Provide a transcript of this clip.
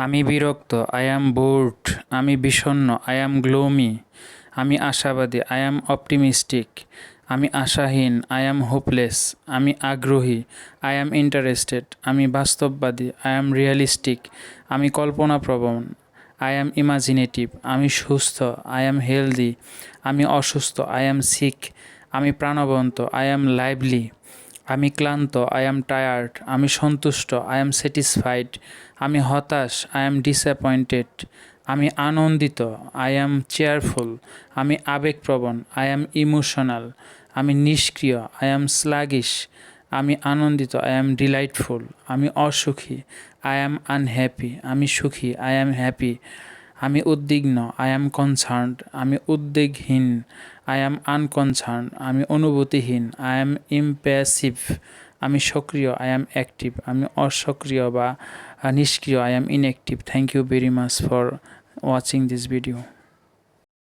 আমি বিরক্ত, I am board. আমি বিষণ্ণ, আই অ্যাম গ্লোমি। আমি আশাবাদী, আই অ্যাম অপটিমিস্টিক। আমি আশাহীন, আই অ্যাম হোপলেস। আমি আগ্রহী, আই অ্যাম ইন্টারেস্টেড। আমি বাস্তববাদী, আই অ্যাম রিয়েলিস্টিক। আমি কল্পনাপ্রবণ, আই অ্যাম ইমাজিনেটিভ। আমি সুস্থ, আই অ্যাম হেলদি। আমি অসুস্থ, আই অ্যাম সিক। আমি প্রাণবন্ত, আই অ্যাম লাইভলি। আমি ক্লান্ত, আই অ্যাম টায়ার্ড। আমি সন্তুষ্ট, আই অ্যাম স্যাটিসফাইড। আমি হতাশ, আই অ্যাম ডিসঅ্যাপয়েন্টেড। আমি আনন্দিত, আই অ্যাম চেয়ারফুল। আমি আবেগপ্রবণ, আই অ্যাম ইমোশনাল। আমি নিষ্ক্রিয়, আই অ্যাম স্লাগিশ। আমি আনন্দিত, আই অ্যাম ডিলাইটফুল। আমি অসুখী, আই অ্যাম আনহ্যাপি। আমি সুখী, আই অ্যাম হ্যাপি। আমি উদ্বিগ্ন, আই অ্যাম কনসার্নড। আমি উদ্বেগহীন, আই অ্যাম আনকনসার্ন। আমি অনুভূতিহীন, আই অ্যাম ইমপ্যাসিভ। আমি সক্রিয়, আই অ্যাম অ্যাক্টিভ। আমি অসক্রিয় বা নিষ্ক্রিয়, I am inactive. Thank you very much for watching this video.